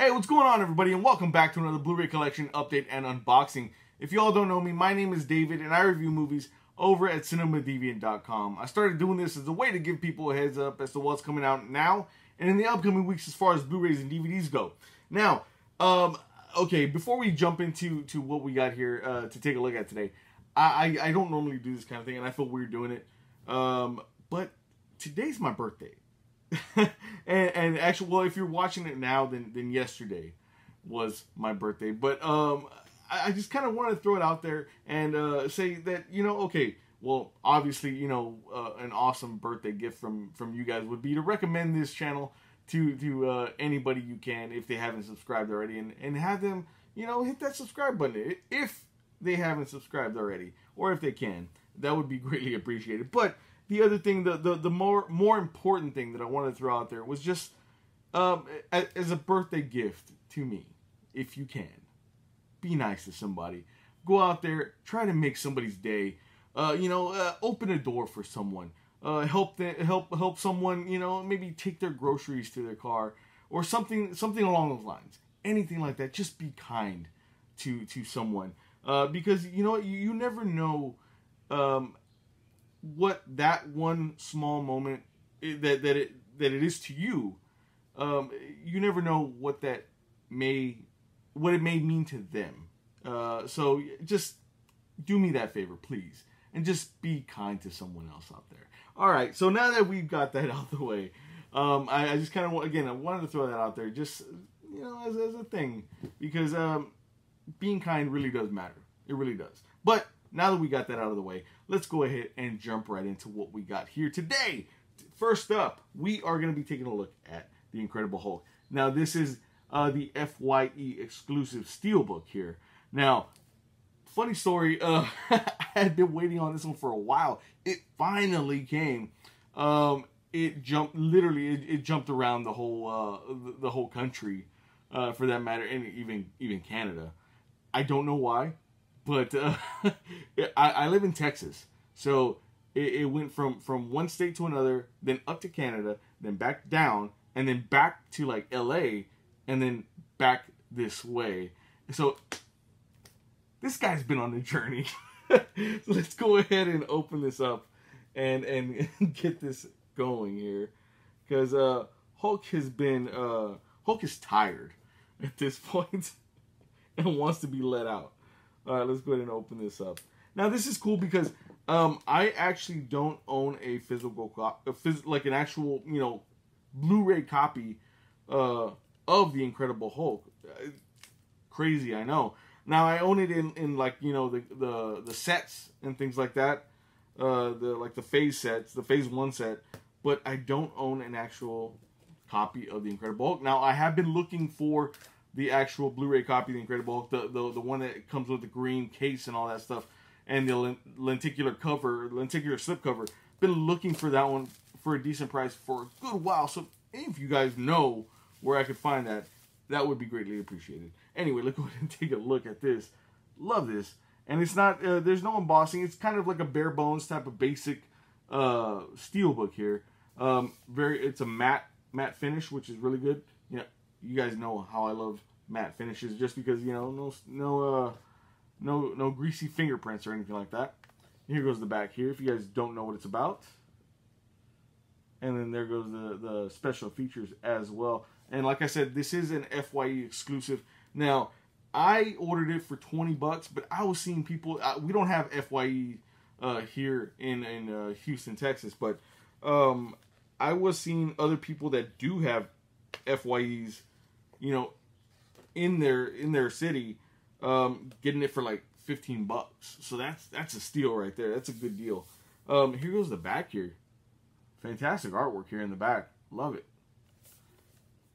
Hey, what's going on, everybody, and welcome back to another Blu-ray collection update and unboxing. If y'all don't know me, my name is David, and I review movies over at Mediabook. I started doing this as a way to give people a heads up as to what's coming out now and in the upcoming weeks as far as Blu-rays and DVDs go. Now, okay, before we jump into what we got here to take a look at today, I don't normally do this kind of thing, and I feel weird doing it, but today's my birthday. and actually, well, if you're watching it now, then yesterday was my birthday. But I just kind of wanted to throw it out there and say that, you know, okay, well, obviously, you know, an awesome birthday gift from you guys would be to recommend this channel to anybody you can if they haven't subscribed already, and have them, you know, hit that subscribe button if they haven't subscribed already, or if they can. That would be greatly appreciated. But the other thing, the more important thing that I wanted to throw out there was just as a birthday gift to me, if you can, be nice to somebody. Go out there, try to make somebody's day. You know, open a door for someone. Help someone. You know, maybe take their groceries to their car or something along those lines. Anything like that. Just be kind to someone because you know you never know. What that one small moment that it is to you, you never know what it may mean to them. So just do me that favor, please, and just be kind to someone else out there. All right. So now that we've got that out the way, I just kind of I wanted to throw that out there, just you know, as a thing, because being kind really does matter. It really does. But now that we got that out of the way, let's go ahead and jump right into what we got here today. First up, we are going to be taking a look at The Incredible Hulk. Now, this is the FYE exclusive Steelbook here. Now, funny story, I had been waiting on this one for a while. It finally came. It jumped around the whole country, for that matter, and even Canada. I don't know why. But I live in Texas, so it went from one state to another, then up to Canada, then back down, and then back to like LA, and then back this way. So this guy's been on a journey. So let's go ahead and open this up and get this going here, because Hulk is tired at this point and wants to be let out. All right, let's go ahead and open this up. Now, this is cool because I actually don't own a physical like an actual, you know, Blu-ray copy of The Incredible Hulk. Crazy, I know. Now, I own it in like, you know, the sets and things like that, like the phase sets, the phase 1 set, but I don't own an actual copy of The Incredible Hulk. Now, I have been looking for the actual Blu-ray copy of The Incredible Hulk, the one that comes with the green case and all that stuff, and the lenticular slipcover. Been looking for that one for a decent price for a good while. So if you guys know where I could find that, that would be greatly appreciated. Anyway, let's go ahead and take a look at this. Love this, and it's not. There's no embossing. It's kind of like a bare bones type of basic Steelbook here. It's a matte finish, which is really good. You know, you guys know how I love matte finishes, just because, you know, no greasy fingerprints or anything like that. Here goes the back here, if you guys don't know what it's about. And then there goes the special features as well. And like I said, this is an FYE exclusive. Now, I ordered it for $20, but I was seeing people. We don't have FYE here in Houston, Texas, but I was seeing other people that do have FYEs, you know, in their city, getting it for like $15. So that's a steal right there. That's a good deal. Here goes the back here. Fantastic artwork here in the back. Love it.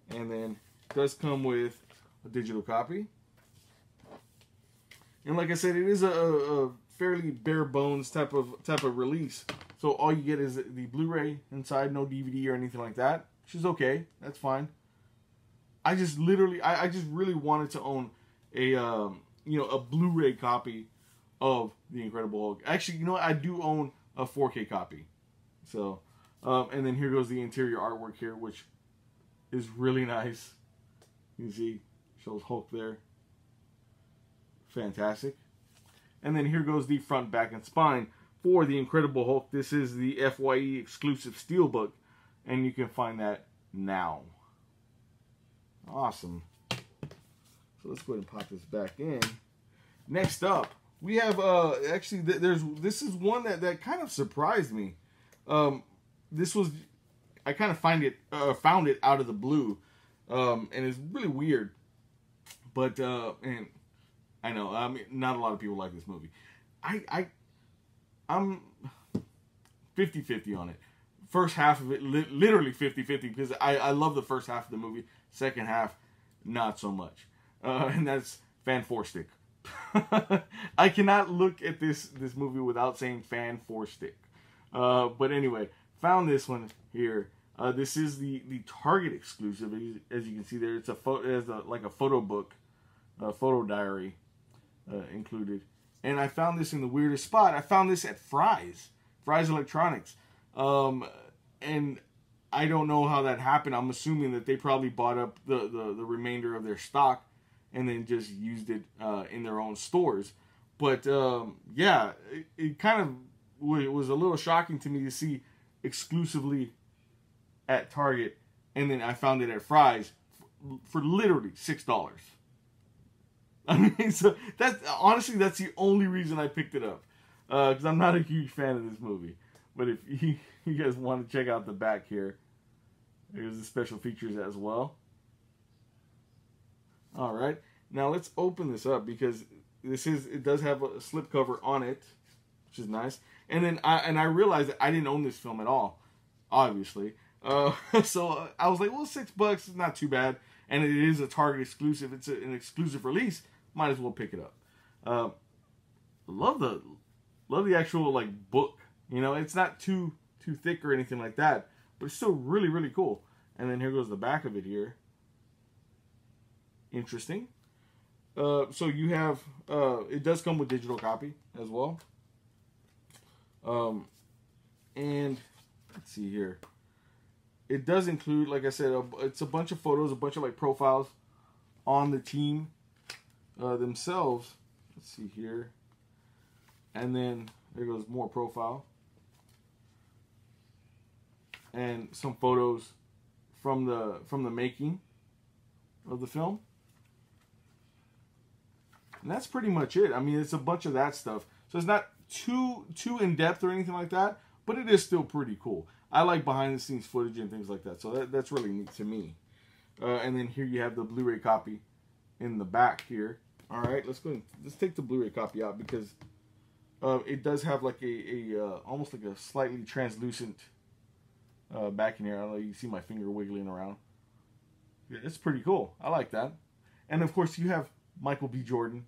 And then it does come with a digital copy. And like I said, it is a fairly bare bones type of release. So all you get is the Blu-ray inside, no DVD or anything like that, which is okay. That's fine. I just really wanted to own a a Blu-ray copy of The Incredible Hulk. Actually, you know what? I do own a 4K copy. So, and then here goes the interior artwork here, which is really nice. You can see, shows Hulk there. Fantastic. And then here goes the front, back, and spine for the Incredible Hulk. This is the FYE exclusive Steelbook, and you can find that now. Awesome. So let's go ahead and pop this back in. Next up, we have actually this is one that kind of surprised me. This was, I kind of found it out of the blue, and it's really weird. But and I know, I mean, not a lot of people like this movie. I'm 50-50 on it. First half of it, literally 50-50, because I love the first half of the movie. Second half, not so much. And that's Fan 4 Stick. I cannot look at this movie without saying Fan 4 Stick. But anyway, found this one here. This is the Target exclusive. As you can see there, it's like a photo book, photo diary included. And I found this in the weirdest spot. I found this at Fry's Electronics. And I don't know how that happened. I'm assuming that they probably bought up the remainder of their stock and then just used it in their own stores. But yeah, it kind of was a little shocking to me to see exclusively at Target, and then I found it at Fry's for literally $6. I mean, so that's the only reason I picked it up, because I'm not a huge fan of this movie. But if you guys want to check out the back here, there's the special features as well. All right, now let's open this up, because it does have a slipcover on it, which is nice. And then I realized that I didn't own this film at all, obviously. So I was like, well, $6 is not too bad, and it is a Target exclusive. It's an exclusive release. Might as well pick it up. Love the actual like book. You know, it's not too thick or anything like that, but it's still really, really cool. And then here goes the back of it here. Interesting. So you have it does come with digital copy as well. And let's see here. It does include, like I said, it's a bunch of photos, a bunch of like profiles on the team themselves. Let's see here. And then there goes more profile. And some photos from the making of the film. And that's pretty much it. I mean, it's a bunch of that stuff. So it's not too in-depth or anything like that, but it is still pretty cool. I like behind-the-scenes footage and things like that, so that's really neat to me. And then here you have the Blu-ray copy in the back here. All right, let's take the Blu-ray copy out, because it does have like almost like a slightly translucent back in here. I don't know, you can see my finger wiggling around. Yeah, it's pretty cool. I like that. And of course, you have Michael B. Jordan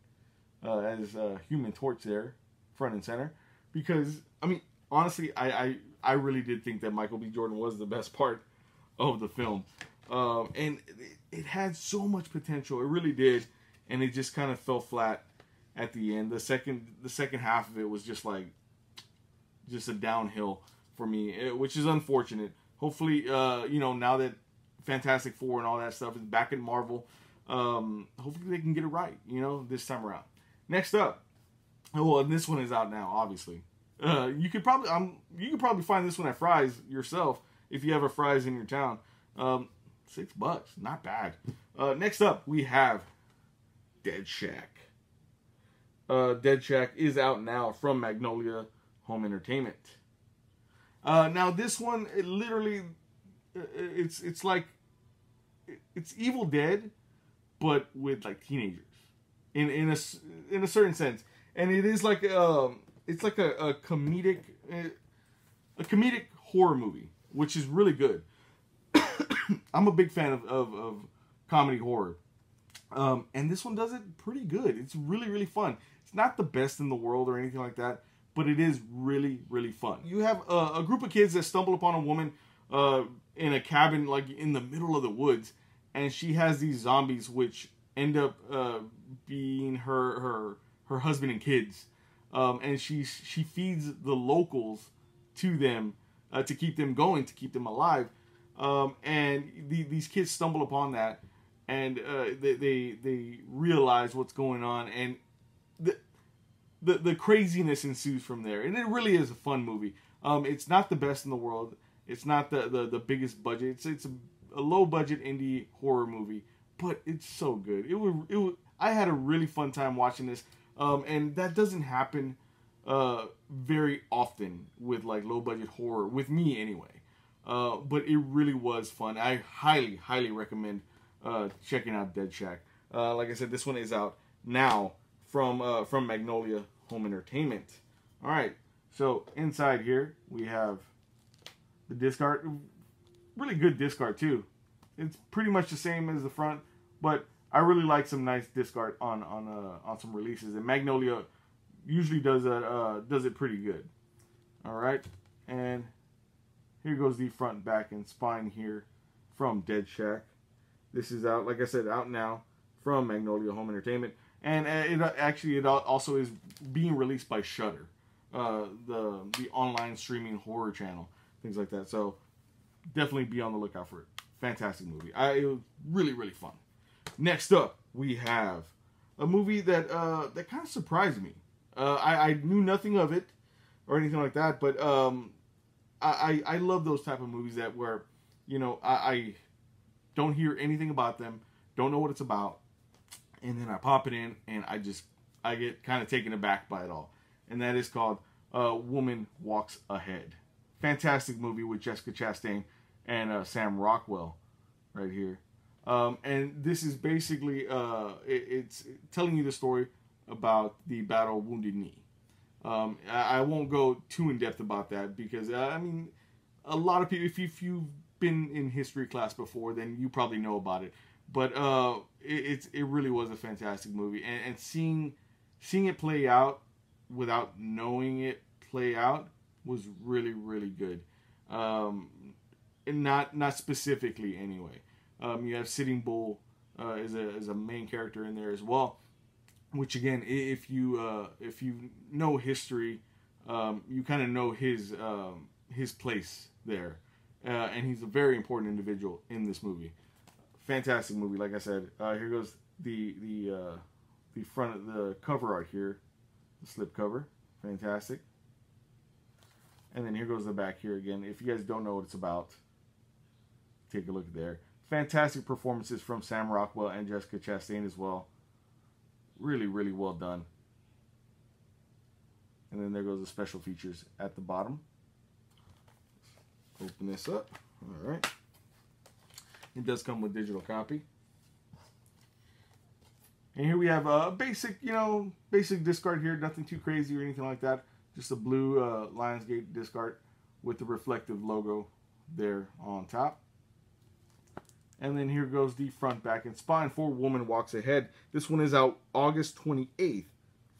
as Human Torch there, front and center, because I mean, honestly, I really did think that Michael B. Jordan was the best part of the film, and it had so much potential. It really did, and it just kind of fell flat at the end. The second half of it was just a downhill for me, which is unfortunate. Hopefully, now that Fantastic Four and all that stuff is back in Marvel, hopefully they can get it right, this time around. Next up, and this one is out now, obviously. You could probably find this one at Fry's yourself if you have a Fry's in your town. $6, not bad. Next up, we have Dead Shack. Dead Shack is out now from Magnolia Home Entertainment. Now this one, it's like Evil Dead, but with like teenagers, in a certain sense, and it is like it's like a comedic horror movie, which is really good. I'm a big fan of comedy horror, and this one does it pretty good. It's really, really fun. It's not the best in the world or anything like that, but it is really, really fun. You have a group of kids that stumble upon a woman in a cabin, like in the middle of the woods, and she has these zombies which end up being her husband and kids. And she feeds the locals to them to keep them going, to keep them alive. And these kids stumble upon that, and they realize what's going on, and the craziness ensues from there. And it really is a fun movie. It's not the best in the world. It's not the biggest budget. It's a low budget indie horror movie, but it's so good. I had a really fun time watching this, and that doesn't happen very often with like low budget horror, with me anyway. But it really was fun. I highly recommend checking out Dead Shack. Like I said, this one is out now from Magnolia Home Entertainment. All right, so inside here we have the disc art. Really good disc art too. It's pretty much the same as the front, but I really like some nice disc art on some releases, and Magnolia usually does it pretty good. All right, and here goes the front, back, and spine here from Dead Shack. This is out, like I said, out now from Magnolia Home Entertainment, and it also is being released by Shudder, the online streaming horror channel, things like that. So definitely be on the lookout for it. Fantastic movie. It was really fun. Next up, we have a movie that kind of surprised me. I knew nothing of it or anything like that, but I love those type of movies that where, you know, I don't hear anything about them, don't know what it's about, and then I pop it in and I get kind of taken aback by it all. And that is called Woman Walks Ahead. Fantastic movie with Jessica Chastain and Sam Rockwell right here. And this is basically it's telling you the story about the Battle of Wounded Knee. I won't go too in depth about that because I mean, a lot of people, if you've been in history class before, then you probably know about it. But it really was a fantastic movie, and seeing it play out without knowing it play out was really good. And not specifically anyway. You have Sitting Bull as a main character in there as well, which again, if you know history, you kind of know his place there, and he's a very important individual in this movie. Fantastic movie, like I said. Here goes the front of the cover art here, the slip cover, fantastic. And then here goes the back here again. If you guys don't know what it's about, take a look there. Fantastic performances from Sam Rockwell and Jessica Chastain as well. Really well done. And then there goes the special features at the bottom. Open this up. All right. It does come with digital copy. And here we have a basic disc art here. Nothing too crazy or anything like that. Just a blue Lionsgate disc art with the reflective logo there on top. And then here goes the front, back, and spine for Woman Walks Ahead. This one is out August 28th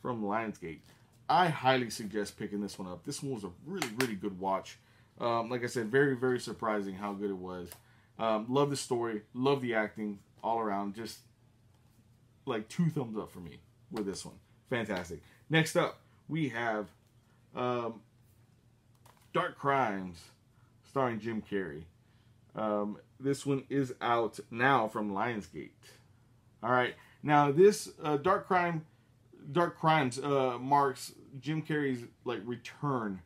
from Lionsgate. I highly suggest picking this one up. This one was a really good watch. Like I said, very surprising how good it was. Love the story, love the acting all around. Just like 2 thumbs up for me with this one. Fantastic. Next up, we have Dark Crimes, starring Jim Carrey. This one is out now from Lionsgate. All right, now this Dark Crimes marks Jim Carrey's like return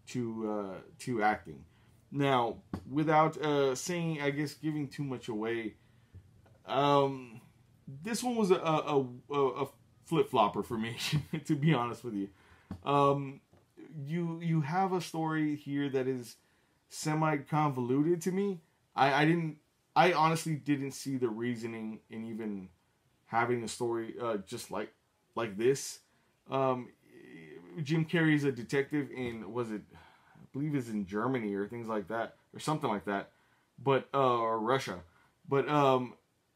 to acting. Now, without saying, I guess, giving too much away, this one was a flip flopper for me, to be honest with you. You have a story here that is semi convoluted to me. I honestly didn't see the reasoning in even having a story just like this. Jim Carrey's a detective in, I believe it's in Germany or things like that, or something like that, but or Russia. But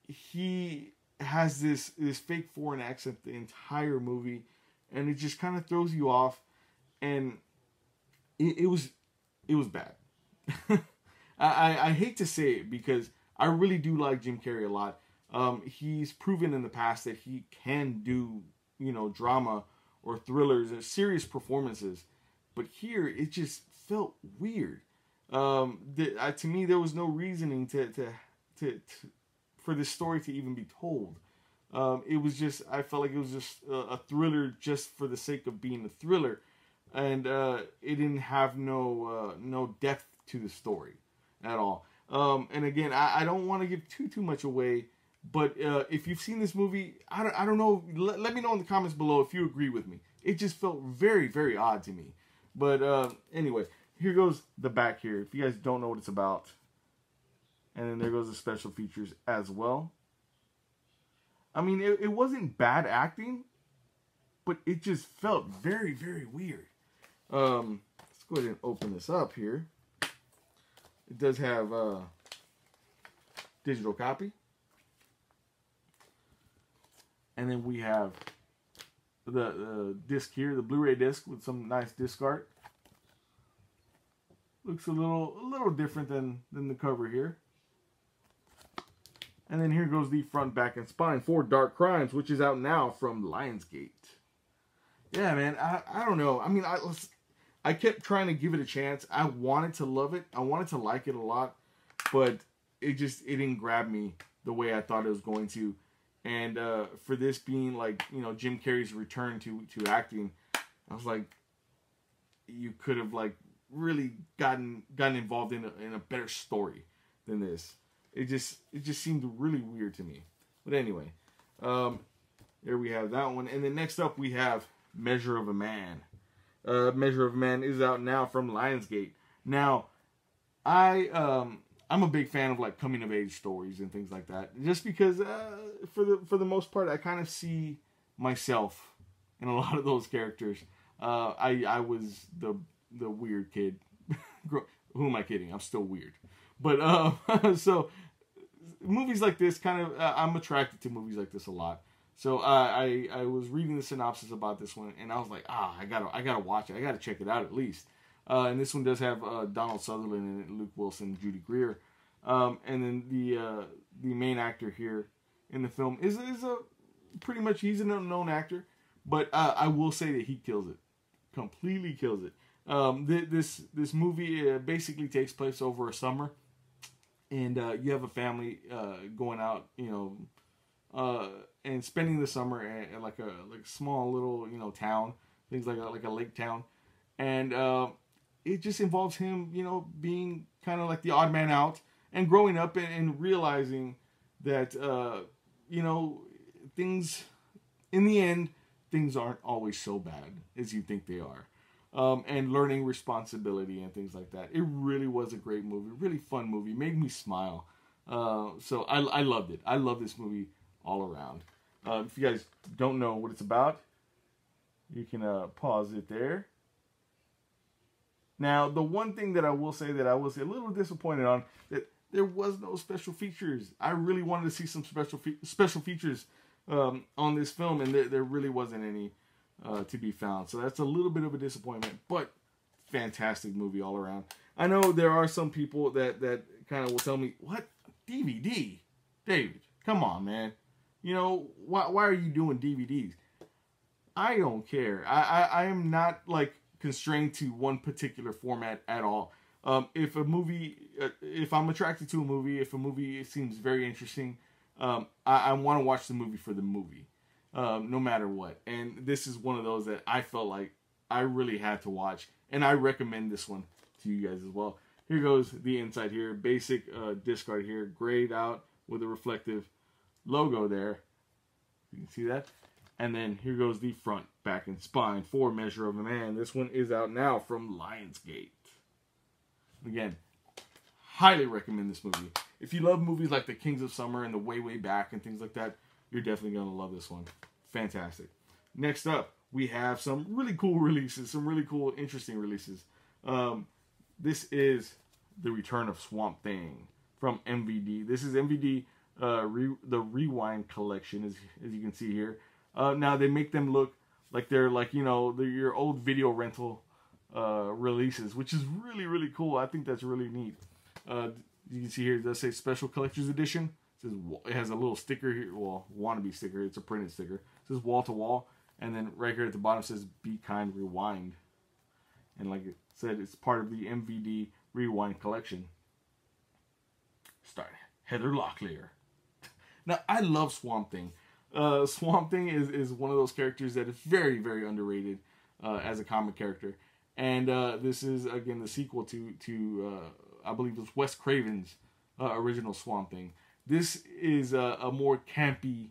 he has this fake foreign accent the entire movie, and it just kind of throws you off, and it was bad. I hate to say it because I really do like Jim Carrey a lot. He's proven in the past that he can do, drama or thrillers or serious performances. But here, it just felt weird. To me, there was no reasoning for this story to even be told. It was just, I felt like it was just a thriller just for the sake of being a thriller, and it didn't have no depth to the story at all. And again, I don't want to give too much away, but if you've seen this movie, I don't know. Let me know in the comments below if you agree with me. It just felt very, very odd to me. But anyway, here goes the back here. If you guys don't know what it's about, and then there goes the special features as well. I mean, it wasn't bad acting, but it just felt very, very weird. Let's go ahead and open this up here. It does have a digital copy. And then we have the disc here, the Blu-ray disc with some nice disc art. Looks a little different than the cover here. And then here goes the front, back, and spine for Dark Crimes, which is out now from Lionsgate. Yeah, man, I don't know. I mean, I kept trying to give it a chance. I wanted to love it. I wanted to like it a lot, but it didn't grab me the way I thought it was going to. And for this being like, you know, Jim Carrey's return to acting, I was like, you could have like really gotten involved in a better story than this. It just seemed really weird to me. But anyway, there we have that one. And then next up we have Measure of a Man. Measure of a Man is out now from Lionsgate. Now, I'm a big fan of like coming of age stories and things like that. Just because for the most part I kind of see myself in a lot of those characters. I was the weird kid. Who am I kidding? I'm still weird. But so movies like this kind of I'm attracted to movies like this a lot. So I was reading the synopsis about this one, and I was like, I gotta watch it. I gotta check it out at least. And this one does have Donald Sutherland in it, Luke Wilson, Judy Greer, and then the main actor here in the film is a pretty much, he's an unknown actor, but I will say that he kills it, completely kills it. This movie basically takes place over a summer, and you have a family going out, you know, and spending the summer at like a small little, you know, town, things like a lake town, and it just involves him, you know, being kind of like the odd man out and growing up and realizing that you know, things in the end, things aren't always so bad as you think they are. And learning responsibility and things like that. It really was a great movie, really fun movie, made me smile. So I loved it. I love this movie all around. If you guys don't know what it's about, you can pause it there. Now, the one thing that I will say that I was a little disappointed on, that there was no special features. I really wanted to see some special features on this film, and there really wasn't any to be found. So that's a little bit of a disappointment, but fantastic movie all around. I know there are some people that kind of will tell me, what, DVD? David, come on, man. You know, why are you doing DVDs? I don't care. I am not like constrained to one particular format at all. If a movie, if I'm attracted to a movie, if a movie seems very interesting, I want to watch the movie for the movie. No matter what. And this is one of those that I felt like I really had to watch. And I recommend this one to you guys as well. Here goes the inside here. Basic disc art here. Grayed out with a reflective logo there. You can see that. And then here goes the front, back, and spine for Measure of a Man. This one is out now from Lionsgate. Again, highly recommend this movie. If you love movies like The Kings of Summer and The Way, Way Back and things like that, you're definitely going to love this one. Fantastic. Next up, we have some really cool releases. Some really cool, interesting releases. This is The Return of Swamp Thing from MVD. This is MVD, the Rewind collection, as you can see here. Now, they make them look like they're like, you know, they're your old video rental releases, which is really, really cool. I think that's really neat. You can see here, it does say Special Collector's Edition. It has a little sticker here, well, wannabe sticker. It's a printed sticker. It says wall to wall, and then right here at the bottom says Be Kind Rewind. And like it said, it's part of the MVD Rewind collection. Starring Heather Locklear. Now, I love Swamp Thing. Swamp Thing is one of those characters that is very, very underrated as a comic character. And this is, again, the sequel to I believe it was Wes Craven's original Swamp Thing. This is a more campy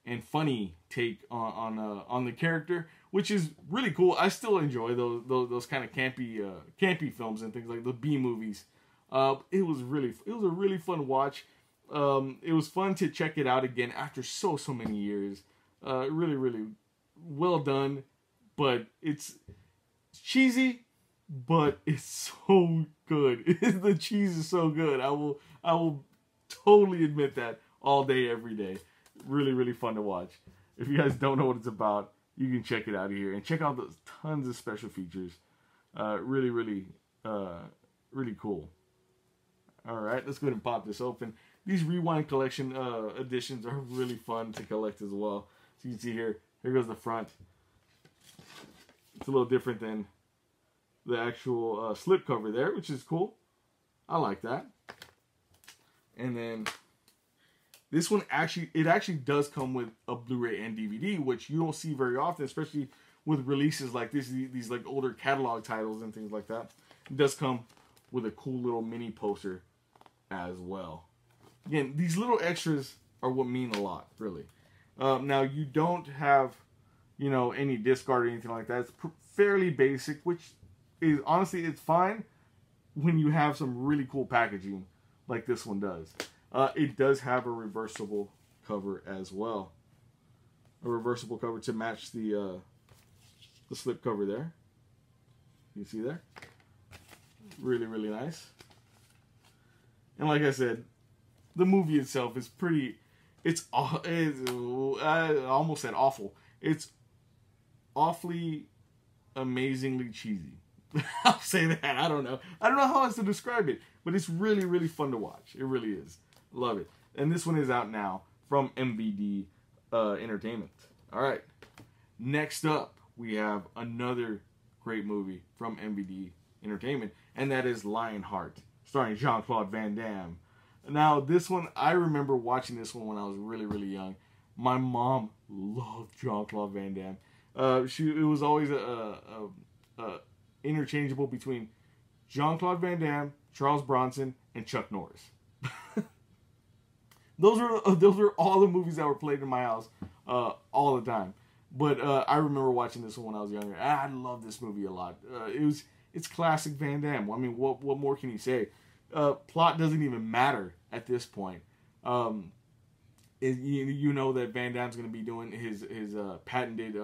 and funny take on the character, which is really cool. I still enjoy those kind of campy films and things like the B movies. It was a really fun watch. It was fun to check it out again after so many years. Really well done, but it's cheesy, but it's so good. The cheese is so good. I will totally admit that all day, every day. Really fun to watch. If you guys don't know what it's about, you can check it out here and check out those tons of special features. Really cool. All right, let's go ahead and pop this open. These Rewind Collection editions are really fun to collect as well. So you can see here goes the front. It's a little different than the actual slipcover there, which is cool. I like that. And then this one actually does come with a Blu-ray and DVD, which you don't see very often, especially with releases like this, these like older catalog titles and things like that. It does come with a cool little mini poster as well. Again, these little extras are what mean a lot, really. Now, you don't have, any disc art or anything like that. It's fairly basic, which is, honestly, it's fine when you have some really cool packaging like this one does. It does have a reversible cover as well. A reversible cover to match the slip cover there. You see there? Really nice. And like I said, the movie itself is pretty... I almost said awful. It's awfully, amazingly cheesy. I'll say that. I don't know how else to describe it, but it's really fun to watch. It really is. Love it. And this one is out now from MVD Entertainment. All right. Next up, we have another great movie from MVD Entertainment, and that is Lionheart, starring Jean-Claude Van Damme. Now, this one, I remember watching this one when I was really young. My mom loved Jean-Claude Van Damme. It was always interchangeable between Jean-Claude Van Damme, Charles Bronson, and Chuck Norris. Those were all the movies that were played in my house all the time. But I remember watching this one when I was younger. I love this movie a lot. It's classic Van Damme. I mean, what more can you say? Plot doesn't even matter at this point. You know that Van Damme's going to be doing his patented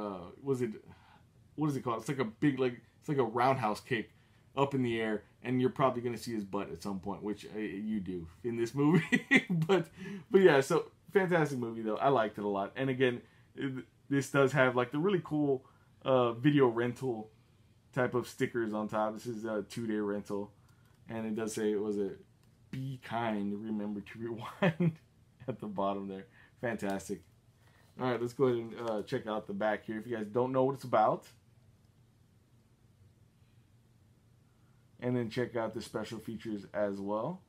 what is it called? It's like a big it's like a roundhouse kick up in the air, and you're probably going to see his butt at some point, which you do in this movie. but yeah, so fantastic movie though. I liked it a lot. And again, this does have like the really cool video rental type of stickers on top. This is a 2-day rental, and it does say it was a be kind, remember to rewind at the bottom there. Fantastic. All right, let's go ahead and check out the back here. If you guys don't know what it's about, and then check out the special features as well.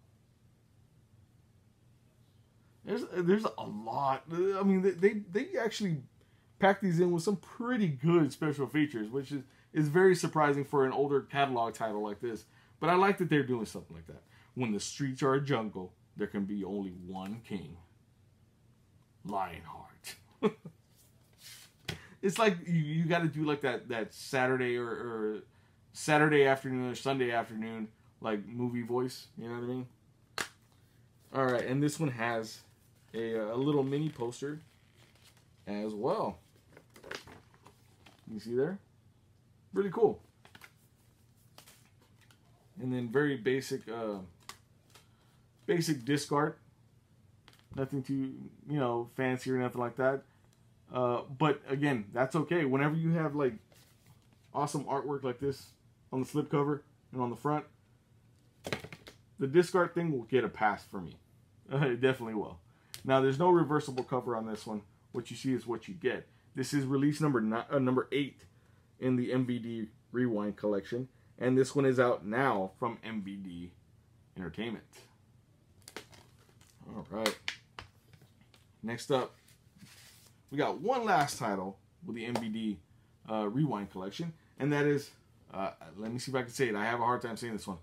There's a lot. I mean, they actually pack these in with some pretty good special features, which is very surprising for an older catalog title like this. But I like that they're doing something like that. When the streets are a jungle, there can be only one king. Lionheart. It's like you got to do like that Saturday or Saturday afternoon or Sunday afternoon like movie voice. You know what I mean? All right, and this one has a little mini poster as well. You see there? Really cool. And then very basic disc art. Nothing too, fancy or nothing like that. But again, that's okay. Whenever you have like awesome artwork like this on the slipcover and on the front, the disc art thing will get a pass for me. It definitely will. Now, there's no reversible cover on this one. What you see is what you get. This is release number 8 in the MVD Rewind collection. And this one is out now from MVD Entertainment. All right. Next up, we got one last title with the MVD Rewind collection, and that is, let me see if I can say it. I have a hard time saying this one.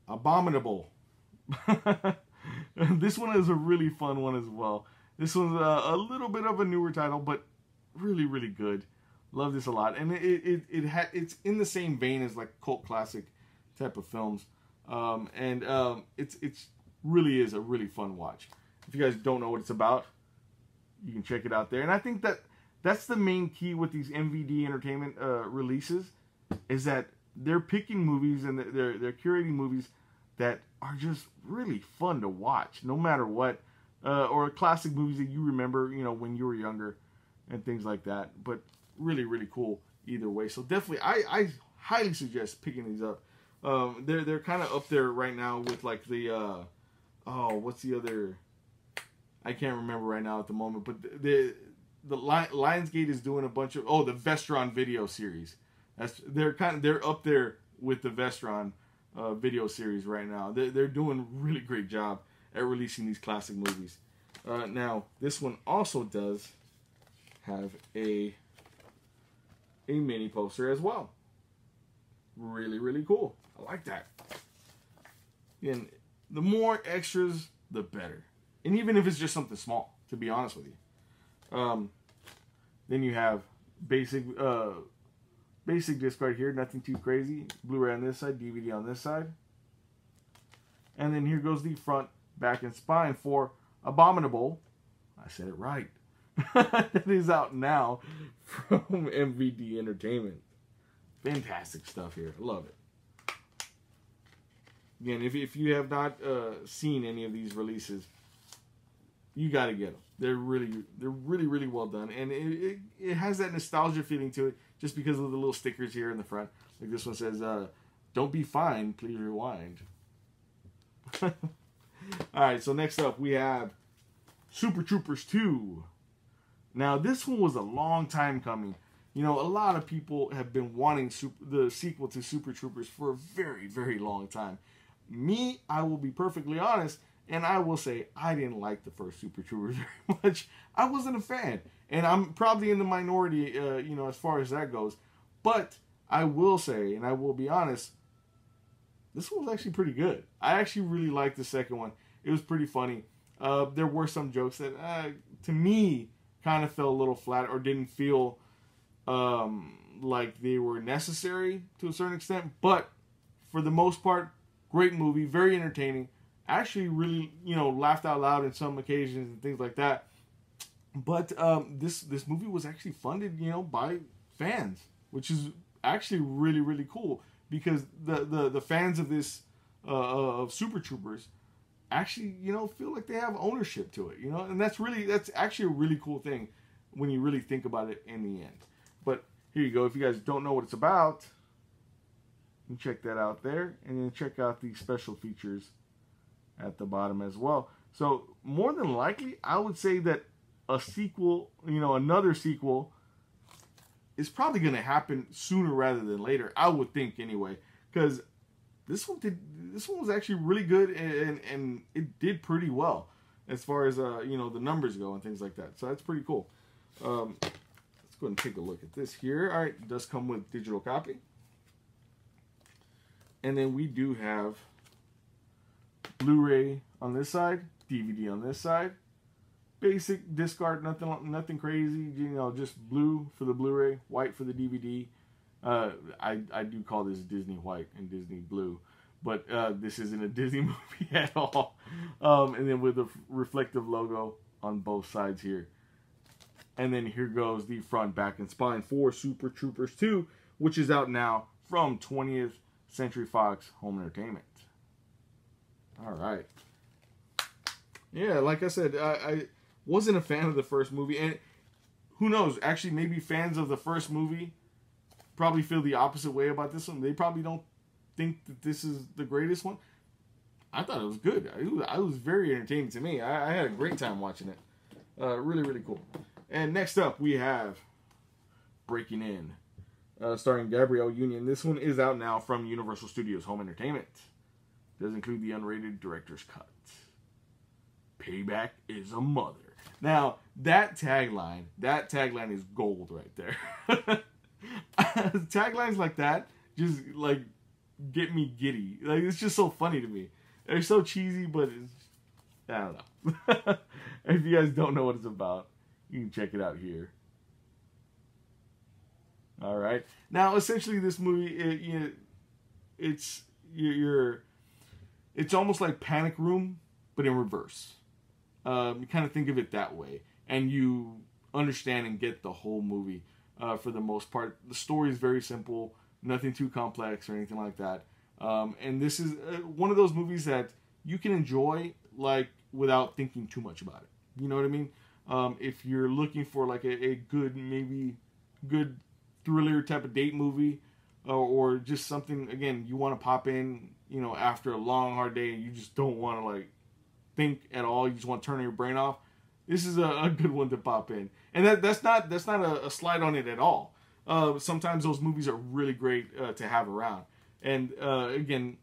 Abominable. This one is a really fun one as well. This one's a little bit of a newer title, but really, really good. Love this a lot, and it's in the same vein as like cult classic type of films, it's really is a really fun watch. If you guys don't know what it's about, you can check it out there. And I think that's the main key with these MVD Entertainment releases, is that they're picking movies and they're curating movies that are just really fun to watch, no matter what, or classic movies that you remember, when you were younger and things like that. But really, really cool either way. So definitely, I highly suggest picking these up. They're kind of up there right now with like the what's the other? I can't remember right now at the moment, but the Lionsgate is doing a bunch of the Vestron video series. They're up there with the Vestron video series right now. They're doing a really great job at releasing these classic movies. Now this one also does have a mini poster as well. Really, really cool. I like that. And the more extras, the better. And even if it's just something small, to be honest with you. Then you have basic disc right here, nothing too crazy. Blu-ray on this side, DVD on this side. And then here goes the front, back, and spine for Abominable. I said it right. That is out now from MVD Entertainment. Fantastic stuff here. I love it. Again, if you have not seen any of these releases, you got to get them. They're really well done, and it has that nostalgia feeling to it, just because of the little stickers here in the front. Like this one says, "Don't be fine, please rewind." All right, so next up we have Super Troopers 2. Now this one was a long time coming. A lot of people have been wanting the sequel to Super Troopers for a very, very long time. Me, I will be perfectly honest, and I will say I didn't like the first Super Troopers very much. I wasn't a fan, and I'm probably in the minority, as far as that goes. But I will say, and I will be honest, this one was actually pretty good. I actually really liked the second one. It was pretty funny. There were some jokes that, to me, kind of fell a little flat or didn't feel like they were necessary to a certain extent. But for the most part, great movie, very entertaining. Actually really, laughed out loud in some occasions and things like that. But this movie was actually funded, by fans, which is actually really, really cool, because the fans of this of Super Troopers actually, feel like they have ownership to it, and that's actually a really cool thing when you really think about it in the end. But here you go. If you guys don't know what it's about, you can check that out there, and then check out the special features at the bottom as well. So more than likely, I would say that a sequel, another sequel, is probably going to happen sooner rather than later. I would think anyway, because this one was actually really good, and it did pretty well as far as the numbers go and things like that. So that's pretty cool. Let's go ahead and take a look at this here. All right, it does come with digital copy, and then we do have Blu-ray on this side, DVD on this side. Basic disc art, nothing crazy. Just blue for the Blu-ray, white for the DVD. I do call this Disney white and Disney blue, but this isn't a Disney movie at all. And then with a reflective logo on both sides here. And then here goes the front, back, and spine for Super Troopers 2, which is out now from 20th Century Fox Home Entertainment. All right. Yeah, like I said, I wasn't a fan of the first movie, and who knows? Actually, maybe fans of the first movie probably feel the opposite way about this one. They probably don't think that this is the greatest one. I thought it was good. It was very entertaining to me. I had a great time watching it. Really, really cool. And next up, we have Breaking In, starring Gabrielle Union. This one is out now from Universal Studios Home Entertainment. Does include the unrated director's cut. payback is a mother. Now, that tagline is gold right there. Taglines like that just, like, get me giddy. Like, it's just so funny to me. They're so cheesy, but it's, I don't know. If you guys don't know what it's about, you can check it out here. All right. Now, essentially, this movie, it's almost like Panic Room, but in reverse. You kind of think of it that way, and you understand and get the whole movie for the most part. The story is very simple, nothing too complex or anything like that. And this is one of those movies that you can enjoy, like, without thinking too much about it. You know what I mean? If you're looking for like a good thriller type of date movie, or just something, again, you want to pop in, you know, after a long, hard day and you just don't want to, like, think at all, you just want to turn your brain off, this is a good one to pop in. And that's not a slide on it at all. Sometimes those movies are really great to have around. And again,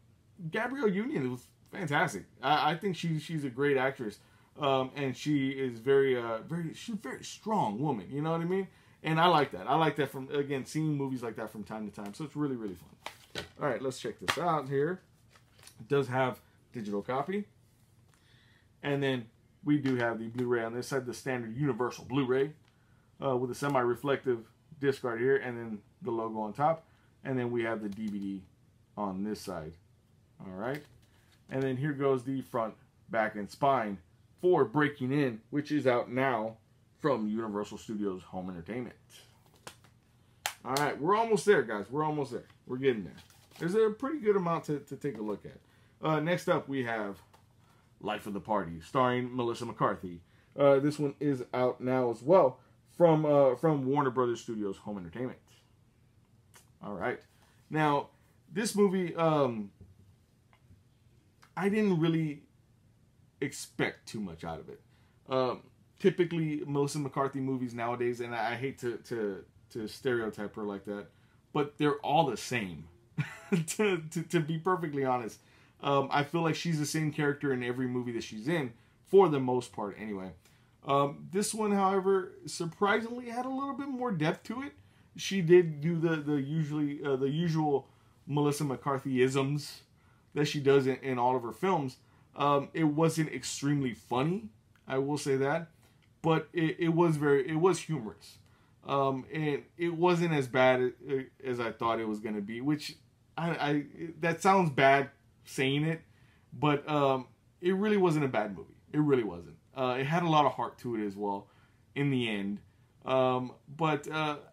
Gabrielle Union was fantastic. I think she's a great actress, and she is she's a very strong woman. You know what I mean? And I like that. I like that from, again, seeing movies like that from time to time. So it's really, really fun. All right, let's check this out here. It does have digital copy. And then we do have the Blu-ray on this side, the standard universal Blu-ray with a semi-reflective disc right here, and then the logo on top. And then we have the DVD on this side. All right. And then here goes the front, back, and spine for Breaking In, which is out now from Universal Studios Home Entertainment. All right, we're almost there, guys. We're almost there. We're getting there. There's a pretty good amount to take a look at. Next up, we have Life of the Party, starring Melissa McCarthy. This one is out now as well from Warner Brothers Studios Home Entertainment. All right. Now, this movie, I didn't really expect too much out of it. Typically, Melissa McCarthy movies nowadays, and I hate to stereotype her like that, but they're all the same. to be perfectly honest, I feel like she's the same character in every movie that she's in, for the most part anyway. This one, however, surprisingly had a little bit more depth to it. She did do the usual Melissa McCarthy-isms that she does in all of her films. It wasn't extremely funny, I will say that, but it was humorous. And it wasn't as bad as I thought it was going to be, which I that sounds bad saying it, but it really wasn't a bad movie. It really wasn't. It had a lot of heart to it as well in the end. But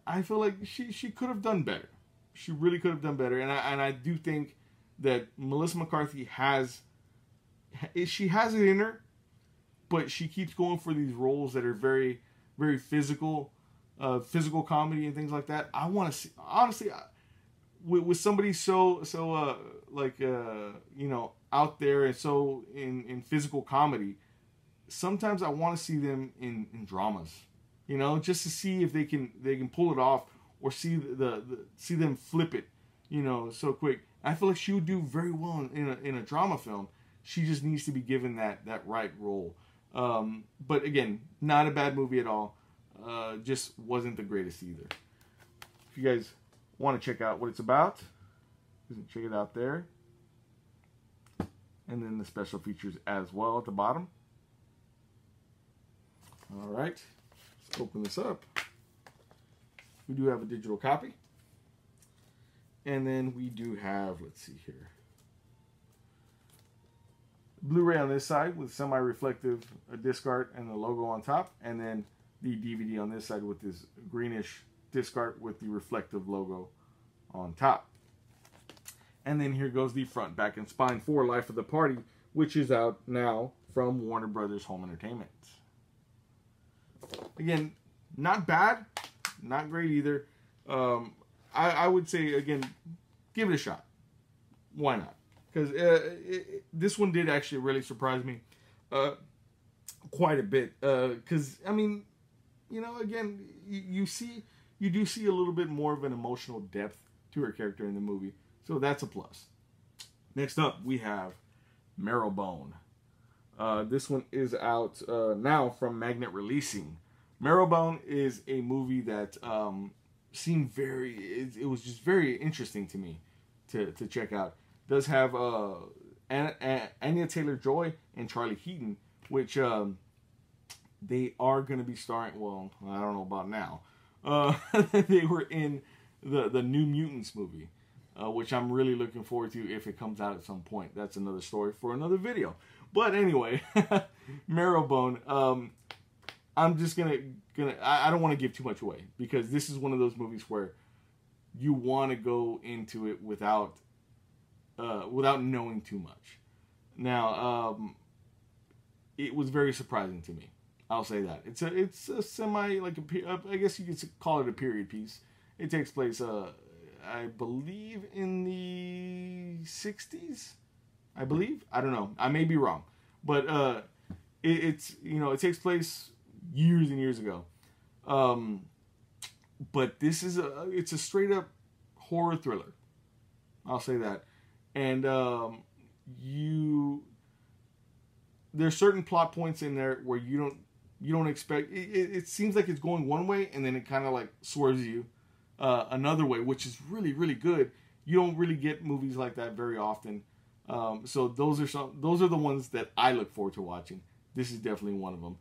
I feel like she could have done better. She really could have done better. And I do think that Melissa McCarthy has it in her, but she keeps going for these roles that are very, very physical comedy and things like that. I want to see, honestly, with somebody so out there and so in physical comedy, sometimes I want to see them in dramas, just to see if they can pull it off, or see see them flip it, so quick. I feel like she would do very well in a drama film. She just needs to be given that right role. But again, not a bad movie at all. Just wasn't the greatest either. If you guys want to check out what it's about, you can check it out there. And then the special features as well at the bottom. All right, let's open this up. We do have a digital copy. And then we do have, let's see here, Blu-ray on this side with semi-reflective disc art and the logo on top. And then the DVD on this side with this greenish disc art with the reflective logo on top. And then here goes the front, back, and spine for Life of the Party, which is out now from Warner Brothers Home Entertainment. Again, not bad, not great either. I would say, again, give it a shot. Why not? Because this one did actually really surprise me quite a bit. Because, I mean, again, you do see a little bit more of an emotional depth to her character in the movie. So that's a plus. Next up, we have Marrowbone. This one is out now from Magnet Releasing. Marrowbone is a movie that seemed it was just very interesting to me to check out. It does have Anya Taylor-Joy and Charlie Heaton, which they are going to be starring. Well, I don't know about now. They were in the New Mutants movie, which I'm really looking forward to if it comes out at some point. That's another story for another video. But anyway, Marrowbone. I'm just gonna. I don't want to give too much away because this is one of those movies where you want to go into it without knowing too much. Now, it was very surprising to me. I'll say that it's a semi, like I guess you could call it a period piece. It takes place, I believe, in the 60s. I believe. I don't know. I may be wrong, but it takes place years and years ago. But this is it's a straight up horror thriller. I'll say that. And there's certain plot points in there where you don't expect. It seems like it's going one way, and then it kind of like swerves you another way, which is really, really good. You don't really get movies like that very often. So those are the ones that I look forward to watching. This is definitely one of them.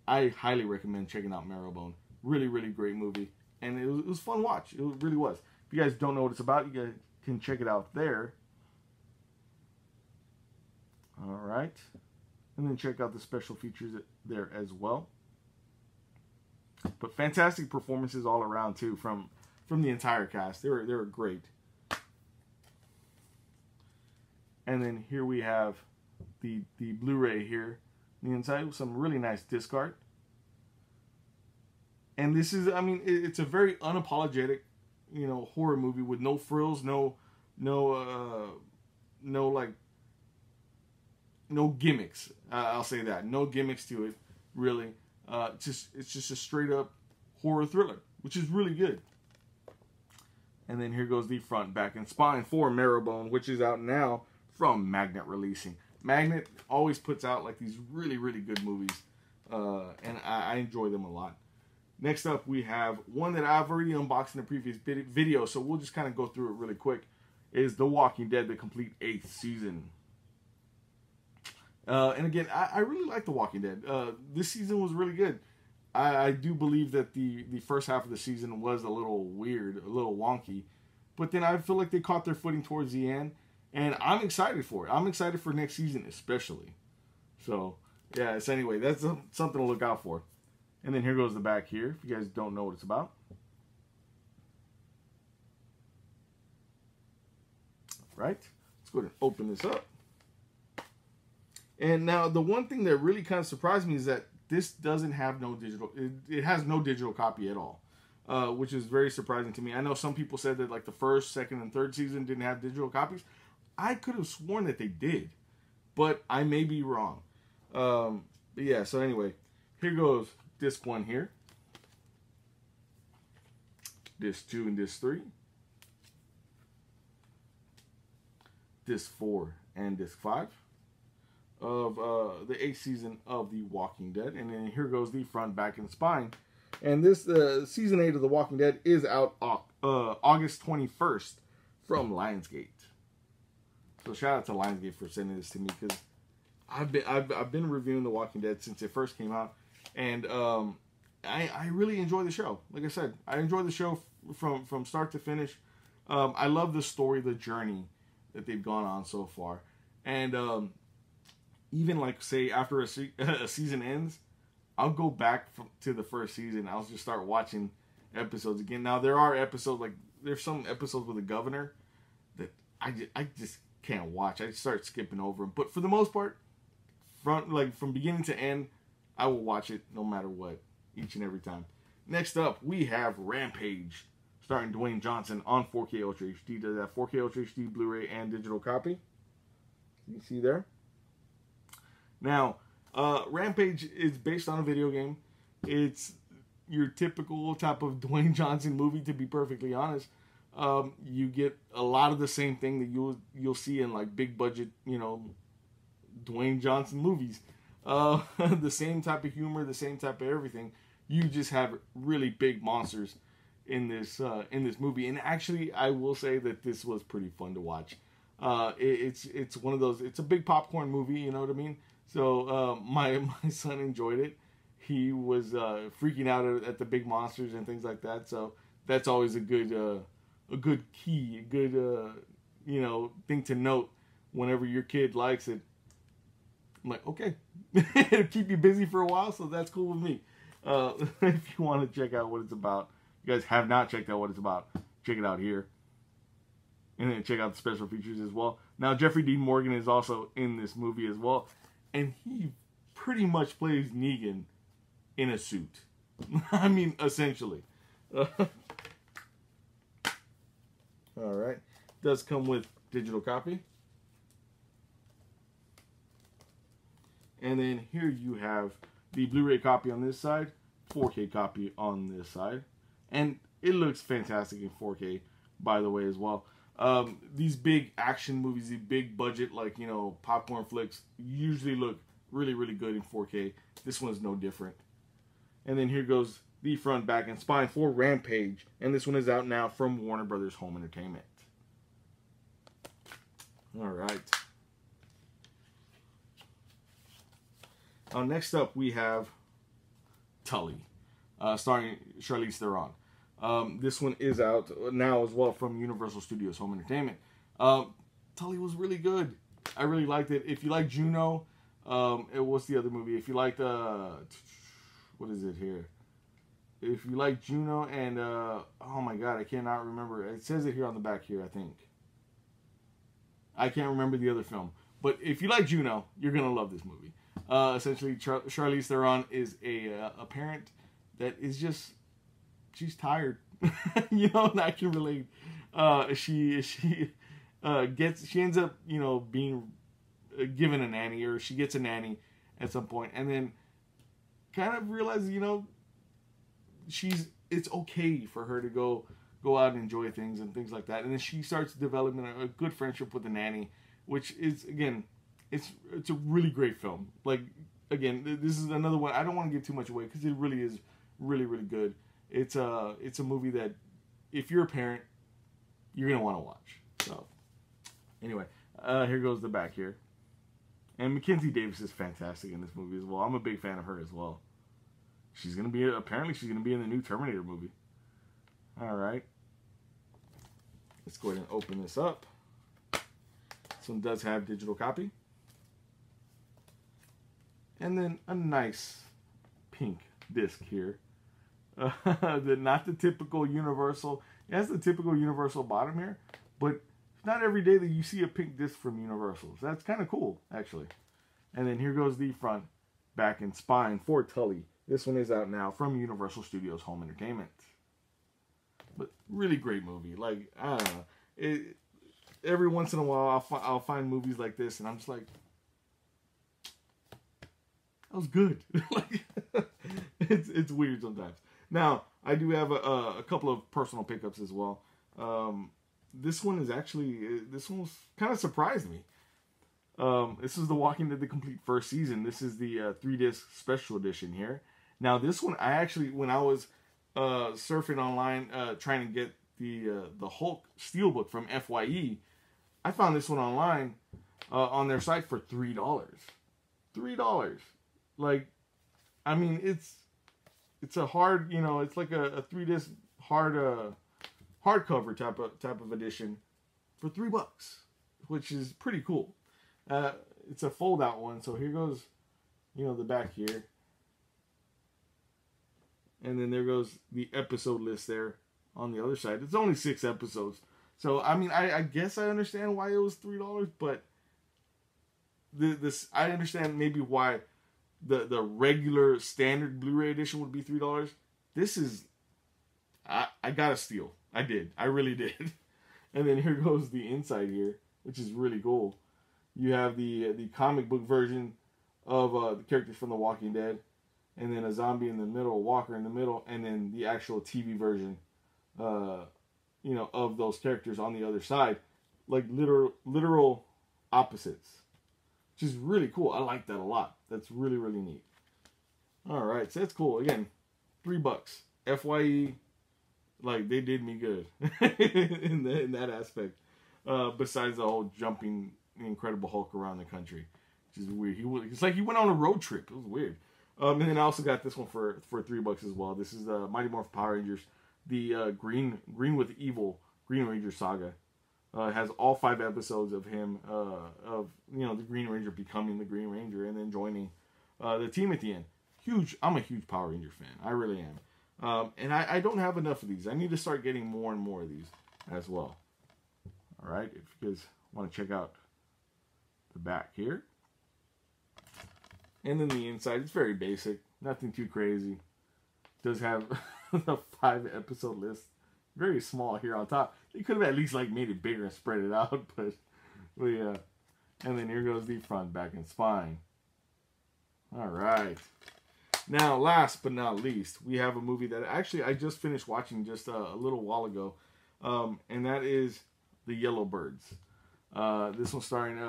I highly recommend checking out Marrowbone. Really, really great movie, and it was fun watch. It really was. If you guys don't know what it's about, you guys can check it out there. All right, and then check out the special features there as well. But fantastic performances all around too from the entire cast. They were great. And then here we have the Blu-ray here. The inside with some really nice disc art. And this is, I mean, it's a very unapologetic, horror movie with no frills, no gimmicks. I'll say that. No gimmicks to it, really. It's just a straight up horror thriller, which is really good. And then here goes the front, back, and spine for Marrowbone, which is out now from Magnet Releasing. Magnet always puts out like these really, really good movies, and I enjoy them a lot. Next up, we have one that I've already unboxed in a previous video, so we'll just kind of go through it really quick. Is The Walking Dead, the complete 8th season. And again, I really like The Walking Dead. This season was really good. I do believe that the first half of the season was a little weird, a little wonky, but then I feel like they caught their footing towards the end. And I'm excited for it. I'm excited for next season especially. So, yeah, so anyway, that's something to look out for. And then here goes the back here, if you guys don't know what it's about. All right, let's go ahead and open this up. And now, the one thing that really kind of surprised me is that this doesn't have no digital... It has no digital copy at all. Which is very surprising to me. I know some people said that like the first, second, and third season didn't have digital copies. I could have sworn that they did, but I may be wrong. But yeah, so anyway, here goes disc 1 here. Disc 2 and disc 3. Disc 4 and disc 5 of the 8th season of The Walking Dead. And then here goes the front, back, and spine. And this season 8 of The Walking Dead is out August 21st from Lionsgate. So shout out to Lionsgate for sending this to me, because I've been reviewing The Walking Dead since it first came out, and I really enjoy the show. Like I said, I enjoy the show from start to finish. I love the story, the journey that they've gone on so far, and even like say after a season ends, I'll go back to the first season. I'll just start watching episodes again. Now there are episodes there's some episodes with the governor that I just can't watch. I start skipping over them. But for the most part, from beginning to end, I will watch it no matter what, each and every time. Next up, we have Rampage, starring Dwayne Johnson on 4K Ultra HD. Does that 4K Ultra HD, Blu-ray, and digital copy? You see there? Now, Rampage is based on a video game. It's your typical type of Dwayne Johnson movie, to be perfectly honest. You get a lot of the same thing that you'll see in like big budget, Dwayne Johnson movies. The same type of humor, the same type of everything. You just have really big monsters in this movie. And actually, I will say that this was pretty fun to watch. It's one of those. It's a big popcorn movie. You know what I mean? So my son enjoyed it. He was freaking out at the big monsters and things like that. So that's always a good key, a good thing to note whenever your kid likes it. I'm like, okay, it'll keep you busy for a while, so that's cool with me. If you want to check out what it's about, you guys have not checked out what it's about, check it out here. And then check out the special features as well. Now, Jeffrey Dean Morgan is also in this movie as well. And he pretty much plays Negan in a suit. I mean, essentially. Alright. Does come with digital copy. And then here you have the Blu-ray copy on this side, 4K copy on this side. And it looks fantastic in 4K, by the way, as well. These big action movies, these big budget, like, popcorn flicks, usually look really, really good in 4K. This one's no different. And then here goes the front, back, and spine for Rampage. And this one is out now from Warner Brothers Home Entertainment. Alright. Next up, we have Tully, starring Charlize Theron. This one is out now as well from Universal Studios Home Entertainment. Tully was really good. I really liked it. If you like Juno, what's the other movie? If you like what is it here? If you like Juno and oh my god, I cannot remember. It says it here on the back here, I think. I can't remember the other film. But if you like Juno, you're gonna love this movie. Essentially, Charlize Theron is a parent that is just, she's tired. And I can relate. She ends up, being given a nanny, or she gets a nanny at some point, and then kind of realizes, it's okay for her to go out and enjoy things and things like that. And then she starts developing a good friendship with the nanny, which is, again, it's a really great film. Like, again, this is another one. I don't want to give too much away because it really is really, really good. It's a movie that if you're a parent, you're going to want to watch. So, anyway, here goes the back here. And Mackenzie Davis is fantastic in this movie as well. I'm a big fan of her as well. Apparently she's going to be in the new Terminator movie. Alright. Let's go ahead and open this up. This one does have digital copy. And then a nice pink disc here. Not the typical Universal. It has the typical Universal bottom here, but it's not every day that you see a pink disc from Universal. So that's kind of cool, actually. And then here goes the front, back, and spine for Tully. This one is out now from Universal Studios Home Entertainment. But really great movie. Like, I don't know. Every once in a while, I'll find movies like this, and I'm just like, that was good. Like, it's weird sometimes. Now, I do have a couple of personal pickups as well. This one was kind of surprised me. This is The Walking Dead, the complete first season. This is the 3-disc special edition here. Now, this one, when I was surfing online, trying to get the Hulk Steelbook from FYE, I found this one online on their site for $3. $3. Like, I mean, it's a hard, it's like a 3-disc hardcover type of edition for $3, which is pretty cool. It's a fold out one, so here goes, the back here. And then there goes the episode list there on the other side. It's only 6 episodes. So, I mean, I guess I understand why it was $3, but I understand maybe why the regular standard Blu-ray edition would be $3. This is, I got a steal. I did. I really did. And then here goes the inside here, which is really cool. You have the comic book version of the characters from The Walking Dead, and then a zombie in the middle, a walker in the middle, and then the actual TV version, of those characters on the other side, like literal opposites. which is really cool. I like that a lot. That's really, really neat. All right, so that's cool. Again, $3. FYE, like, they did me good in that aspect. Besides the whole jumping Incredible Hulk around the country, which is weird. It's like he went on a road trip. It was weird. And then I also got this one for $3 as well. This is the Mighty Morphin Power Rangers, the Green with Evil Green Ranger saga. It has all 5 episodes of him, of the Green Ranger becoming the Green Ranger and then joining the team at the end. I'm a huge Power Ranger fan. I really am. And I don't have enough of these. I need to start getting more and more of these as well. All right, if you guys want to check out the back here. And then the inside, it's very basic. Nothing too crazy. It does have a 5-episode list. Very small here on top. They could have at least like made it bigger and spread it out. But yeah. And then here goes the front, back, and spine. All right. Now, last but not least, we have a movie that actually I just finished watching just a little while ago. And that is The Yellow Birds. This one starring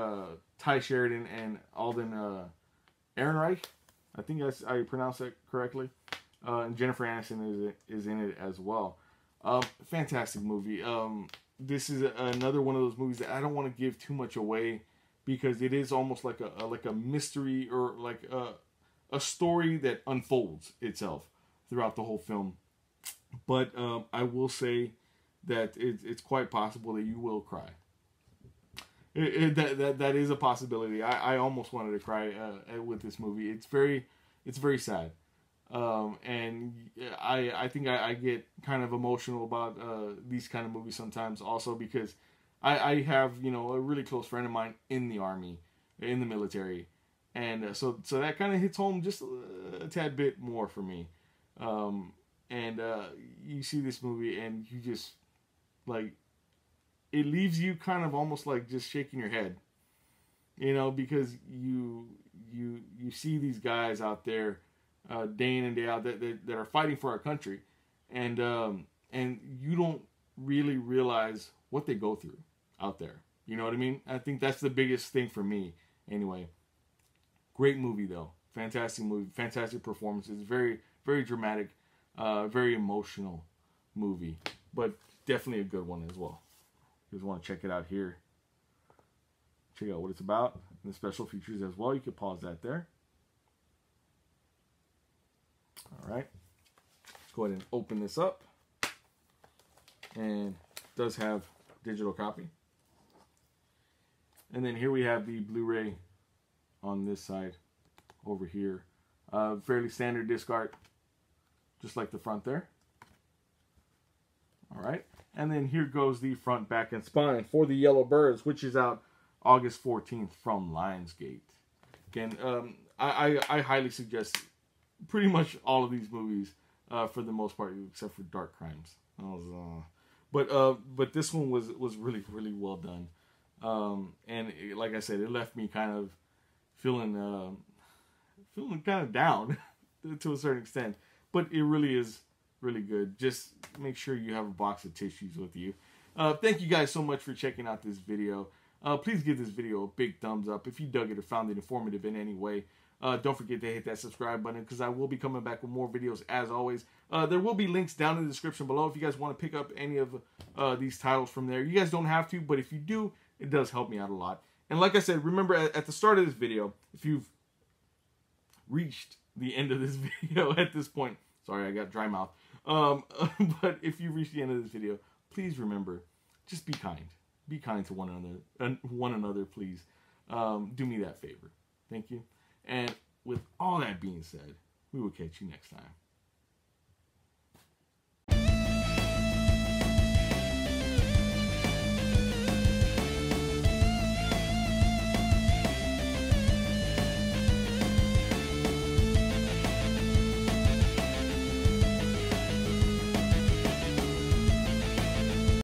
Ty Sheridan and Alden Ehrenreich. I think I pronounced that correctly. And Jennifer Aniston is in it as well. Fantastic movie. This is another one of those movies that I don't want to give too much away because it is almost like a mystery or like a story that unfolds itself throughout the whole film. But I will say that it's quite possible that you will cry. That is a possibility. I almost wanted to cry with this movie. It's very sad. And I think I get kind of emotional about these kind of movies sometimes also because I have, a really close friend of mine in the Army, in the military. And so that kind of hits home just a tad bit more for me. And you see this movie and you just, like, it leaves you kind of almost like just shaking your head. Because you see these guys out there day in and day out that are fighting for our country. And you don't really realize what they go through out there. You know what I mean? I think that's the biggest thing for me anyway. Great movie though. Fantastic movie. Fantastic performances. Very, very dramatic. Very emotional movie. But definitely a good one as well. If you guys want to check it out here. Check out what it's about. And the special features as well. You can pause that there. Alright. Let's go ahead and open this up. And it does have digital copy. And then here we have the Blu-ray on this side over here. Fairly standard disc art, just like the front there. All right, and then here goes the front, back, and spine for The Yellow Birds, which is out August 14th from Lionsgate. Again, I highly suggest pretty much all of these movies for the most part, except for Dark Crimes. But this one was really, really well done. And like I said, it left me kind of feeling kind of down to a certain extent, but it really is really good. Just make sure you have a box of tissues with you. Thank you guys so much for checking out this video. Please give this video a big thumbs up if you dug it or found it informative in any way. Don't forget to hit that subscribe button because I will be coming back with more videos as always. There will be links down in the description below if you guys want to pick up any of these titles from there. You guys don't have to, but if you do, it does help me out a lot. And like I said, remember at the start of this video, if you've reached the end of this video at this point, sorry, I got dry mouth. But if you reach the end of this video, please remember, just be kind. Be kind to one another, please. Do me that favor. Thank you. And with all that being said, we will catch you next time.